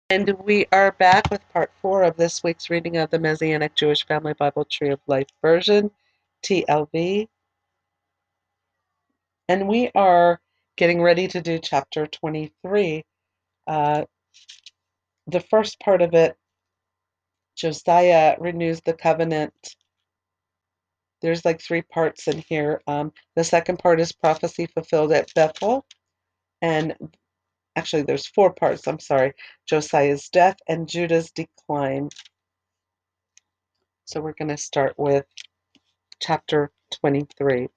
And we are back with part 4 of this week's reading of the Messianic Jewish Family Bible Tree of Life version, TLV. And we are getting ready to do chapter 23. The first part of it, Josiah renews the covenant. There's like 3 parts in here. The second part is prophecy fulfilled at Bethel. And actually, there's 4 parts. I'm sorry. Josiah's death and Judah's decline. So we're going to start with chapter 23.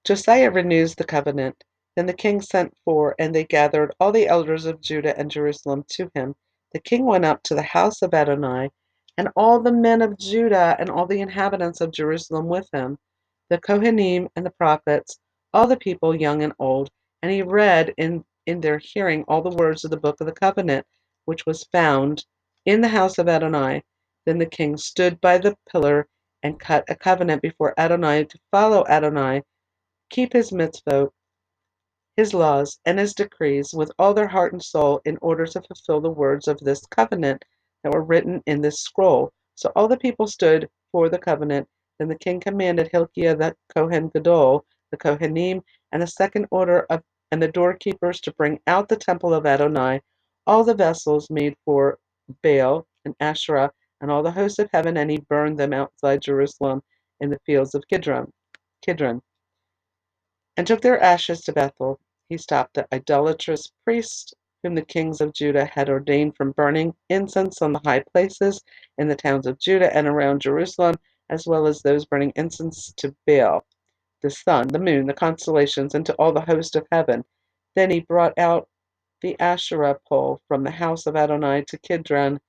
Josiah renews the covenant. Then the king sent for, and they gathered all the elders of Judah and Jerusalem to him. The king went up to the house of Adonai, and all the men of Judah and all the inhabitants of Jerusalem with him, the Kohanim and the prophets, all the people, young and old. And he read in their hearing all the words of the book of the covenant, which was found in the house of Adonai. Then the king stood by the pillar and cut a covenant before Adonai to follow Adonai, keep his mitzvot, his laws, and his decrees with all their heart and soul, in order to fulfill the words of this covenant that were written in this scroll. So all the people stood for the covenant. Then the king commanded Hilkiah the Kohen Gadol, the Kohanim, and the second order of and the doorkeepers to bring out the temple of Adonai, all the vessels made for Baal and Asherah, and all the hosts of heaven, and he burned them outside Jerusalem in the fields of Kidron, and took their ashes to Bethel. He stopped the idolatrous priests whom the kings of Judah had ordained from burning incense on the high places in the towns of Judah and around Jerusalem, as well as those burning incense to Baal, the sun, the moon, the constellations, and to all the host of heaven. Then he brought out the Asherah pole from the house of Adonai to Kidron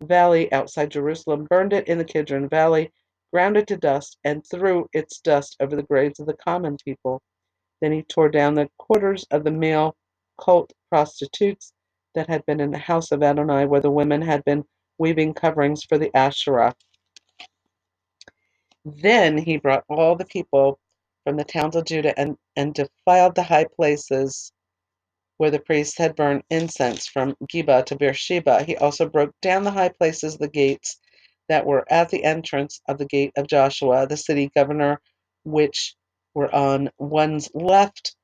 Valley outside Jerusalem, burned it in the Kidron Valley, ground it to dust, and threw its dust over the graves of the common people. Then he tore down the quarters of the male cult prostitutes that had been in the house of Adonai, where the women had been weaving coverings for the Asherah. Then he brought all the people from the towns of Judah and defiled the high places where the priests had burned incense, from Geba to Beersheba. He also broke down the high places, the gates that were at the entrance of the gate of Joshua, the city governor, which were on one's left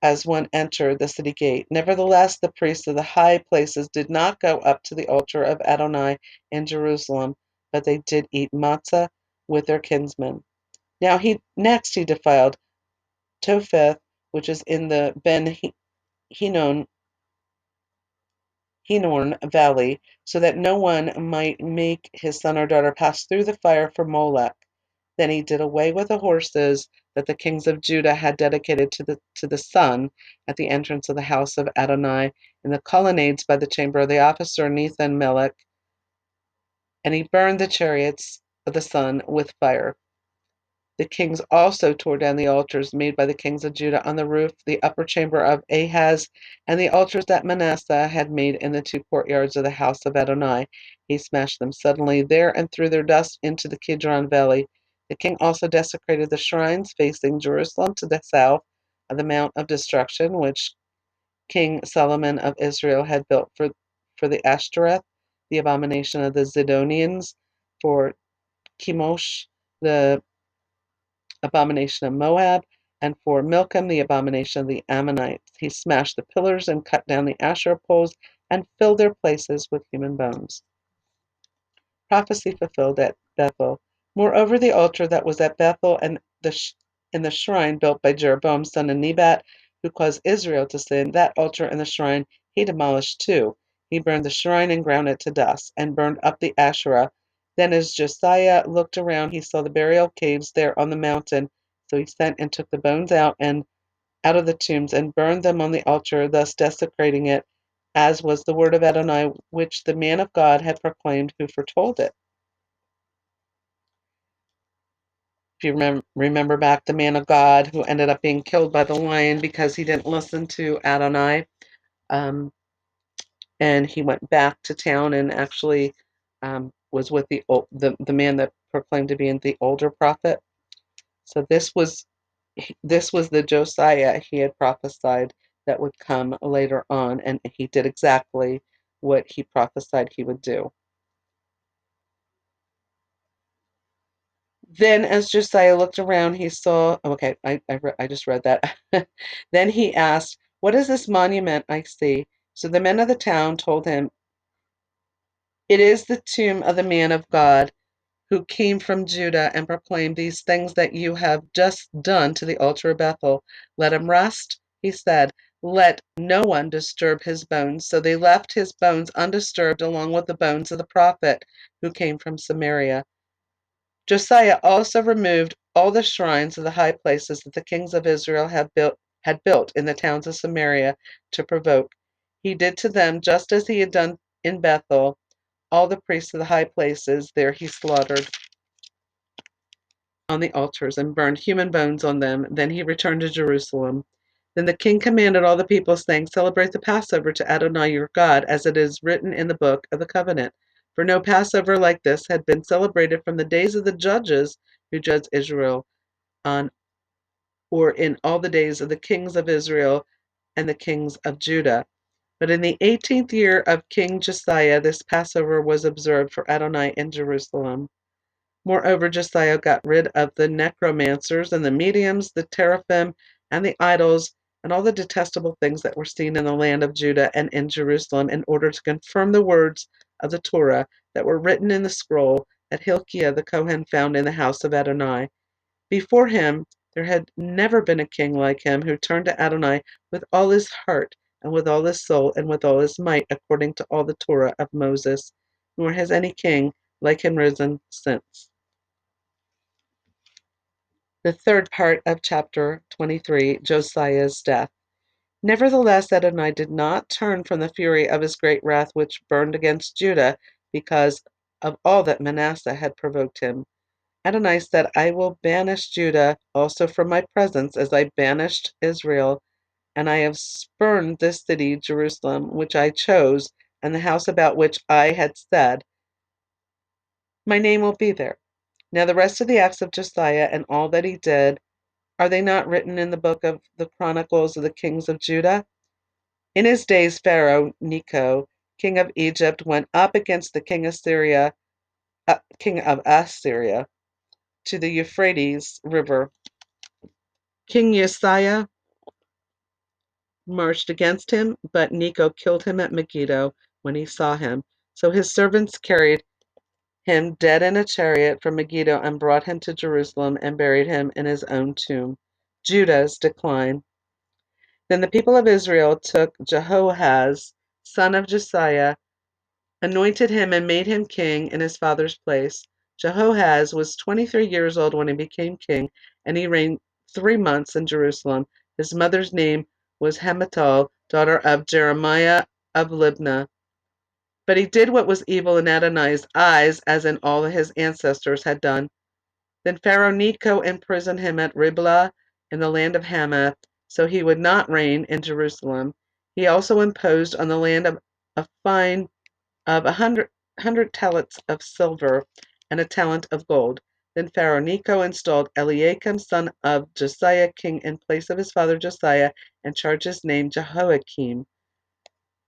as one entered the city gate. Nevertheless, the priests of the high places did not go up to the altar of Adonai in Jerusalem, but they did eat matzah with their kinsmen. Next he defiled Topheth, which is in the Ben Hinnom Hinnom Valley, so that no one might make his son or daughter pass through the fire for Molech. Then he did away with the horses that the kings of Judah had dedicated to the sun at the entrance of the house of Adonai in the colonnades by the chamber of the officer Nathan Melech, and he burned the chariots of the sun with fire. The kings also tore down the altars made by the kings of Judah on the roof, the upper chamber of Ahaz, and the altars that Manasseh had made in the 2 courtyards of the house of Adonai. He smashed them suddenly there and threw their dust into the Kidron Valley. The king also desecrated the shrines facing Jerusalem to the south of the Mount of Destruction, which King Solomon of Israel had built for the Ashtoreth, the abomination of the Zidonians, for Chemosh, the abomination of Moab, and for Milcom, the abomination of the Ammonites. He smashed the pillars and cut down the Asherah poles and filled their places with human bones. Prophecy fulfilled at Bethel. Moreover, the altar that was at Bethel and in the shrine built by Jeroboam son of Nebat, who caused Israel to sin, that altar and the shrine he demolished too. He burned the shrine and ground it to dust, and burned up the Asherah. Then as Josiah looked around, he saw the burial caves there on the mountain. So he sent and took the bones out of the tombs and burned them on the altar, thus desecrating it, as was the word of Adonai, which the man of God had proclaimed, who foretold it. If you remember back, the man of God who ended up being killed by the lion because he didn't listen to Adonai, um, and he went back to town and actually was with the man that proclaimed to be the older prophet. So this was the Josiah he had prophesied that would come later on, and he did exactly what he prophesied he would do. Then, as Josiah looked around, he saw. Okay, I just read that. Then he asked, "What is this monument I see?" So the men of the town told him, "It is the tomb of the man of God who came from Judah and proclaimed these things that you have just done to the altar of Bethel. Let him rest," he said. "Let no one disturb his bones." So they left his bones undisturbed along with the bones of the prophet who came from Samaria. Josiah also removed all the shrines of the high places that the kings of Israel had built in the towns of Samaria to provoke. He did to them just as he had done in Bethel. All the priests of the high places there he slaughtered on the altars and burned human bones on them. Then he returned to Jerusalem. Then the king commanded all the people, saying, "Celebrate the Passover to Adonai your God, as it is written in the book of the covenant." For no Passover like this had been celebrated from the days of the judges who judged Israel on or in all the days of the kings of Israel and the kings of Judah. But in the 18th year of King Josiah, this Passover was observed for Adonai in Jerusalem. Moreover, Josiah got rid of the necromancers and the mediums, the teraphim, and the idols, and all the detestable things that were seen in the land of Judah and in Jerusalem, in order to confirm the words of the Torah that were written in the scroll that Hilkiah the Kohen found in the house of Adonai. Before him there had never been a king like him, who turned to Adonai with all his heart and with all his soul and with all his might, according to all the Torah of Moses. Nor has any king like him risen since. The third part of chapter 23, Josiah's death. Nevertheless, Adonai did not turn from the fury of his great wrath which burned against Judah because of all that Manasseh had provoked him. Adonai said, "I will banish Judah also from my presence, as I banished Israel, and I have spurned this city, Jerusalem, which I chose, and the house about which I had said, my name will be there." Now the rest of the acts of Josiah and all that he did, are they not written in the book of the Chronicles of the kings of Judah? In his days Pharaoh Necho, king of Egypt, went up against the king of Assyria, to the Euphrates River. King Josiah marched against him, but Necho killed him at Megiddo when he saw him. So his servants carried him dead in a chariot from Megiddo and brought him to Jerusalem and buried him in his own tomb. Judah's decline. Then the people of Israel took Jehoahaz, son of Josiah, anointed him, and made him king in his father's place. Jehoahaz was 23 years old when he became king, and he reigned 3 months in Jerusalem. His mother's name was Hamutal, daughter of Jeremiah of Libnah. But he did what was evil in Adonai's eyes, as in all his ancestors had done. Then Pharaoh Necho imprisoned him at Riblah in the land of Hamath, so he would not reign in Jerusalem. He also imposed on the land a fine of 100 talents of silver and a talent of gold. Then Pharaoh Necho installed Eliakim, son of Josiah, king in place of his father Josiah, and charged his name Jehoiakim.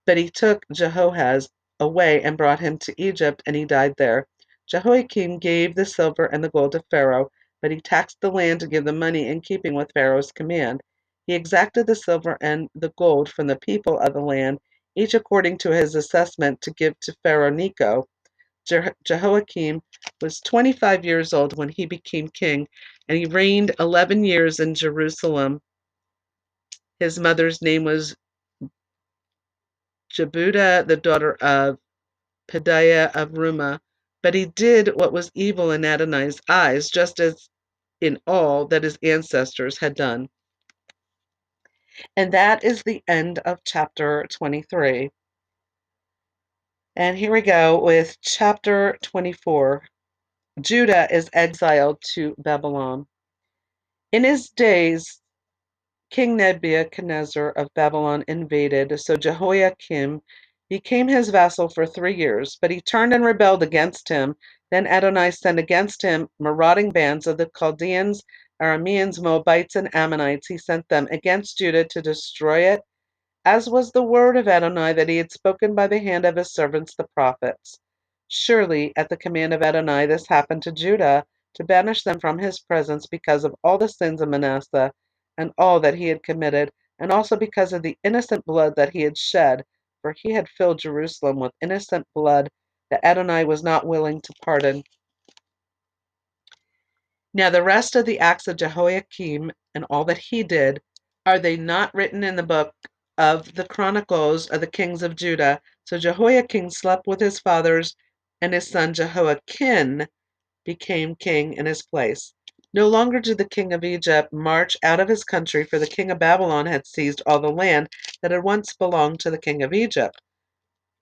But he took Jehoahaz away and brought him to Egypt, and he died there. Jehoiakim gave the silver and the gold to Pharaoh, but he taxed the land to give the money in keeping with Pharaoh's command. He exacted the silver and the gold from the people of the land, each according to his assessment, to give to Pharaoh Necho. Jehoiakim was 25 years old when he became king, and he reigned 11 years in Jerusalem. His mother's name was Jebudah, the daughter of Pedaiah of Rumah. But he did what was evil in Adonai's eyes, just as in all that his ancestors had done. And that is the end of chapter 23. And here we go with chapter 24. Judah is exiled to Babylon. In his days, King Nebuchadnezzar of Babylon invaded, so Jehoiakim became his vassal for 3 years, but he turned and rebelled against him. Then Adonai sent against him marauding bands of the Chaldeans, Arameans, Moabites, and Ammonites. He sent them against Judah to destroy it as was the word of Adonai that he had spoken by the hand of his servants the prophets. Surely, at the command of Adonai, this happened to Judah, to banish them from his presence because of all the sins of Manasseh and all that he had committed, and also because of the innocent blood that he had shed, for he had filled Jerusalem with innocent blood that Adonai was not willing to pardon. Now the rest of the acts of Jehoiakim and all that he did, are they not written in the book of the Chronicles of the kings of Judah? So Jehoiakim slept with his fathers, and his son Jehoiakim became king in his place. No longer did the king of Egypt march out of his country, for the king of Babylon had seized all the land that had once belonged to the king of Egypt.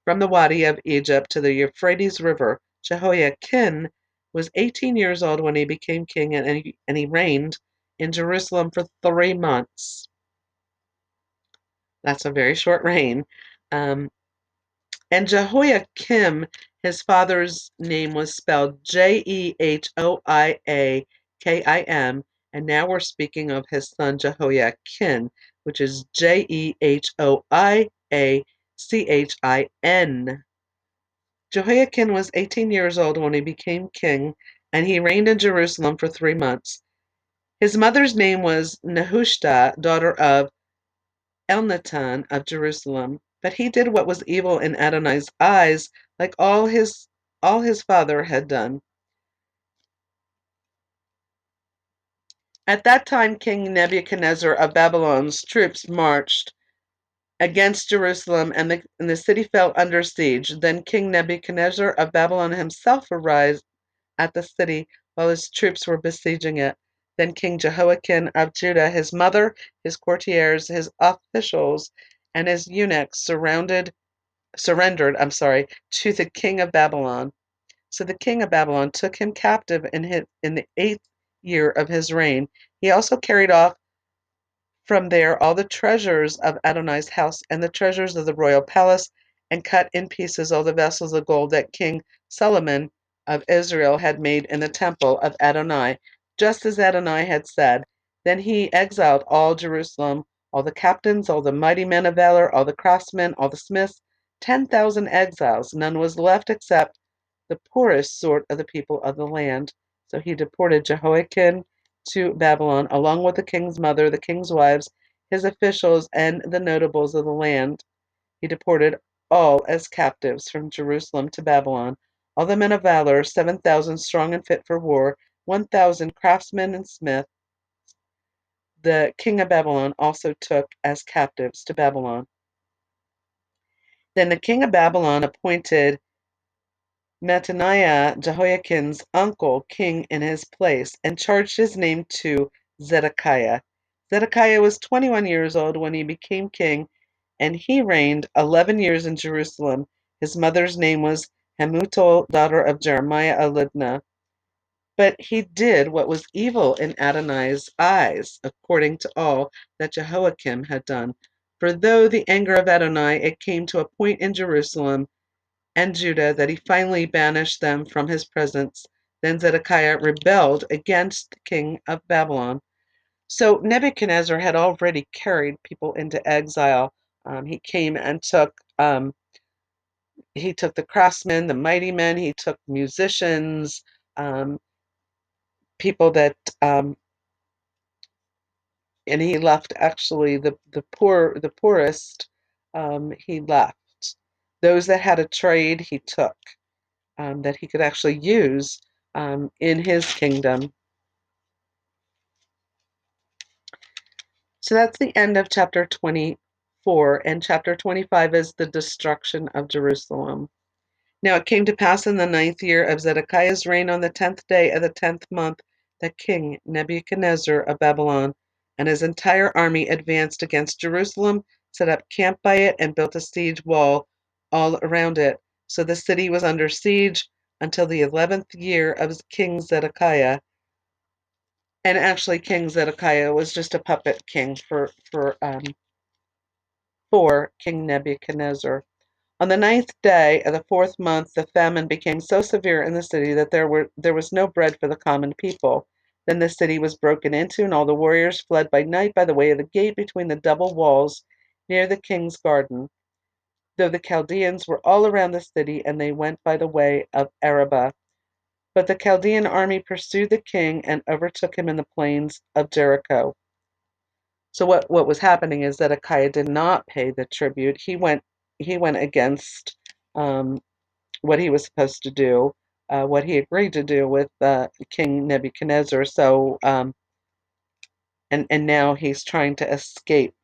From the Wadi of Egypt to the Euphrates River, Jehoiakim was 18 years old when he became king, and he reigned in Jerusalem for 3 months. That's a very short reign. Um, and Jehoiakim, his father's name was spelled Jehoiakim, and now we're speaking of his son Jehoiakim, which is Jehoiachin. Jehoiakim was 18 years old when he became king, and he reigned in Jerusalem for 3 months. His mother's name was Nehushta, daughter of Elnathan of Jerusalem. But he did what was evil in Adonai's eyes, like all his father had done. At that time King Nebuchadnezzar of Babylon's troops marched against Jerusalem, and the city fell under siege. Then King Nebuchadnezzar of Babylon himself arose at the city while his troops were besieging it. Then King Jehoiakim of Judah, his mother, his courtiers, his officials, and his eunuchs surrendered to the king of Babylon. So the king of Babylon took him captive in the 8th year of his reign. He also carried off from there all the treasures of Adonai's house and the treasures of the royal palace, and cut in pieces all the vessels of gold that King Solomon of Israel had made in the temple of Adonai, just as Adonai had said. Then he exiled all Jerusalem, all the captains, all the mighty men of valor, all the craftsmen, all the smiths, 10,000 exiles. None was left except the poorest sort of the people of the land. So he deported Jehoiakim to Babylon, along with the king's mother, the king's wives, his officials, and the notables of the land. He deported all as captives from Jerusalem to Babylon, all the men of valor, 7,000 strong and fit for war, 1,000 craftsmen and smiths. The king of Babylon also took as captives to Babylon. Then the king of Babylon appointed Mattaniah, Jehoiakim's uncle, king in his place, and charged his name to Zedekiah. Zedekiah was 21 years old when he became king, and he reigned 11 years in Jerusalem. His mother's name was Hamutal, daughter of Jeremiah of Libnah. But he did what was evil in Adonai's eyes, according to all that Jehoiakim had done. For though the anger of Adonai, it came to a point in Jerusalem and Judah that he finally banished them from his presence. Then Zedekiah rebelled against the king of Babylon. So Nebuchadnezzar had already carried people into exile. He came and took the craftsmen, the mighty men. He took musicians, people that, and he left actually the poorest. He left those that had a trade. He took. That he could actually use in his kingdom. So that's the end of chapter 24, and chapter 25 is the destruction of Jerusalem. Now it came to pass in the 9th year of Zedekiah's reign, on the 10th day of the 10th month, that King Nebuchadnezzar of Babylon and his entire army advanced against Jerusalem, set up camp by it, and built a siege wall all around it. So the city was under siege until the 11th year of King Zedekiah. And actually, King Zedekiah was just a puppet king for King Nebuchadnezzar. On the 9th day of the 4th month, the famine became so severe in the city that there was no bread for the common people. Then the city was broken into, and all the warriors fled by night by the way of the gate between the double walls near the king's garden, though the Chaldeans were all around the city, and they went by the way of Arabah. But the Chaldean army pursued the king and overtook him in the plains of Jericho. So what was happening is Zedekiah did not pay the tribute. He went against what he was supposed to do, what he agreed to do with King Nebuchadnezzar. So and now he's trying to escape.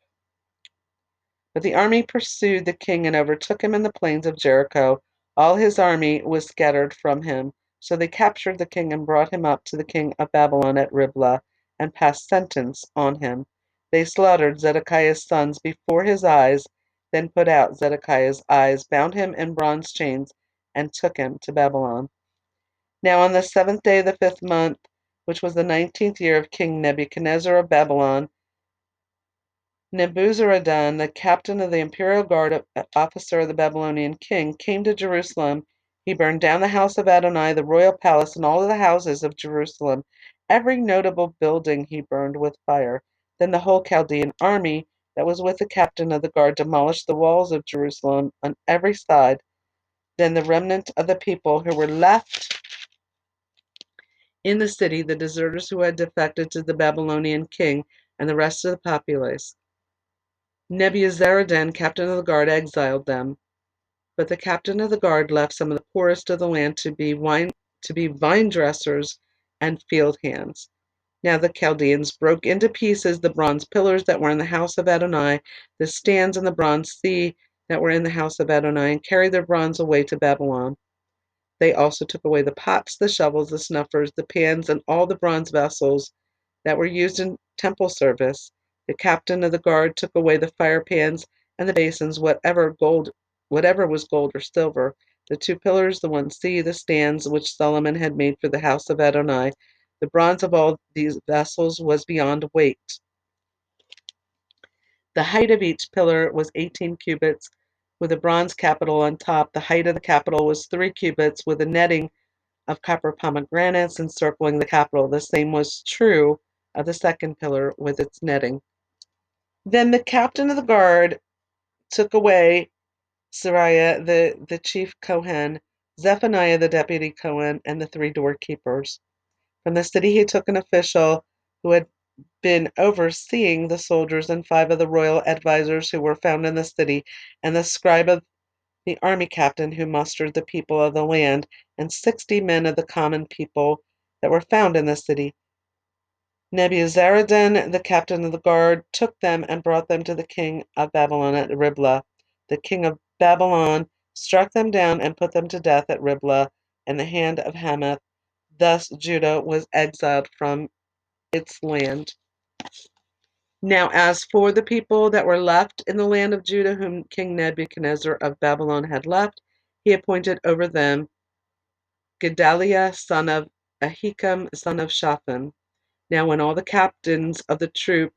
But the army pursued the king and overtook him in the plains of Jericho. All his army was scattered from him. So they captured the king and brought him up to the king of Babylon at Riblah and passed sentence on him. They slaughtered Zedekiah's sons before his eyes, then put out Zedekiah's eyes, bound him in bronze chains, and took him to Babylon. Now on the 7th day of the 5th month, which was the 19th year of King Nebuchadnezzar of Babylon, Nebuzaradan, the captain of the imperial guard, officer of the Babylonian king, came to Jerusalem. He burned down the house of Adonai, the royal palace, and all of the houses of Jerusalem. Every notable building he burned with fire. Then the whole Chaldean army that was with the captain of the guard demolished the walls of Jerusalem on every side. Then the remnant of the people who were left in the city, the deserters who had defected to the Babylonian king, and the rest of the populace, Nebuzaradan, captain of the guard, exiled them. But the captain of the guard left some of the poorest of the land to be vine dressers and field hands. Now the Chaldeans broke into pieces the bronze pillars that were in the house of Adonai, the stands and the bronze sea that were in the house of Adonai, and carried their bronze away to Babylon. They also took away the pots, the shovels, the snuffers, the pans, and all the bronze vessels that were used in temple service. The captain of the guard took away the fire pans and the basins, whatever was gold or silver, the two pillars, the one sea, the stands which Solomon had made for the house of Adonai. The bronze of all these vessels was beyond weight. The height of each pillar was 18 cubits, with a bronze capital on top. The height of the capital was 3 cubits, with a netting of copper pomegranates encircling the capital. The same was true of the second pillar with its netting. Then the captain of the guard took away Sariah, the chief Kohen, Zephaniah, the deputy Kohen, and the 3 doorkeepers. From the city he took an official who had been overseeing the soldiers, and 5 of the royal advisers who were found in the city, and the scribe of the army captain who mustered the people of the land, and 60 men of the common people that were found in the city. Nebuzaradan, the captain of the guard, took them and brought them to the king of Babylon at Riblah. The king of Babylon struck them down and put them to death at Riblah in the hand of Hamath. Thus Judah was exiled from its land. Now as for the people that were left in the land of Judah, whom King Nebuchadnezzar of Babylon had left, he appointed over them Gedaliah son of Ahikam son of Shaphan. Now when all the captains of the troop,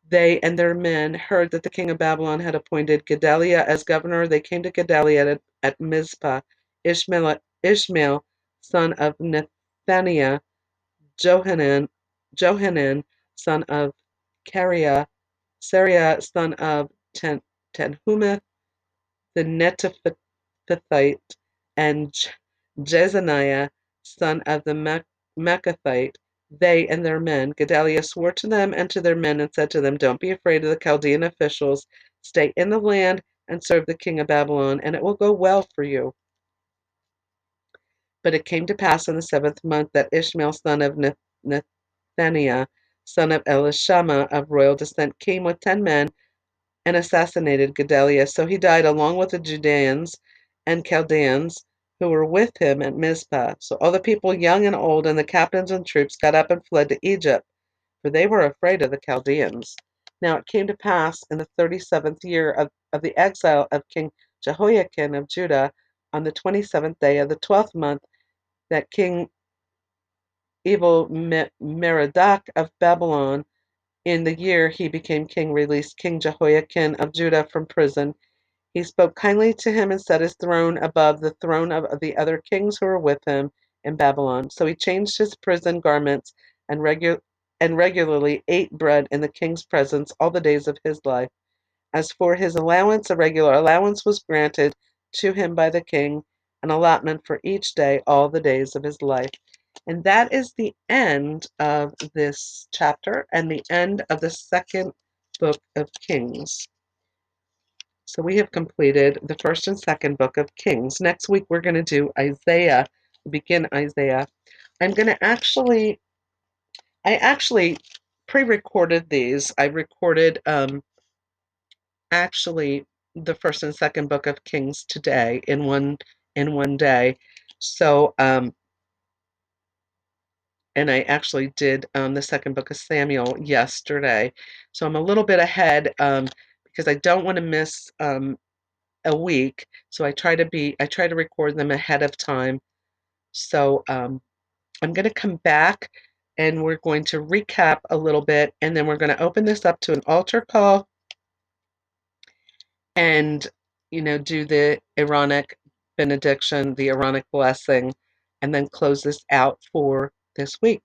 they and their men, heard that the king of Babylon had appointed Gedaliah as governor, they came to Gedaliah at Mizpah. Ishmael son of Nethaniah, Johanan son of Kareah, Sariah son of Tanhumeth, the Netophathite, and Jezaniah son of the Meccathite, they and their men. Gedaliah swore to them and to their men and said to them, "Don't be afraid of the Chaldean officials. Stay in the land and serve the king of Babylon, and it will go well for you." But it came to pass in the 7th month that Ishmael son of Nethaniah, son of Elishama of royal descent, came with 10 men and assassinated Gedaliah. So he died along with the Judeans and Chaldeans who were with him at Mizpah. So all the people, young and old, and the captains and troops got up and fled to Egypt, for they were afraid of the Chaldeans. Now it came to pass in the 37th year of the exile of King Jehoiakim of Judah, on the 27th day of the 12th month, that King Evil-Merodach of Babylon, in the year he became king, released King Jehoiakim of Judah from prison. He spoke kindly to him and set his throne above the throne of the other kings who were with him in Babylon. So he changed his prison garments and regularly ate bread in the king's presence all the days of his life. As for his allowance, a regular allowance was granted to him by the king, an allotment for each day, all the days of his life. And that is the end of this chapter and the end of the second book of Kings. So we have completed the first and second book of Kings. Next week we're going to do Isaiah, begin Isaiah. I actually pre-recorded these. I recorded actually the first and second book of Kings today in one day. So and I actually did the second book of Samuel yesterday. So I'm a little bit ahead because I don't want to miss a week. So I try to record them ahead of time. So I'm going to come back and we're going to recap a little bit, and then we're going to open this up to an altar call and, do the Aaronic benediction, the Aaronic blessing, and then close this out for this week.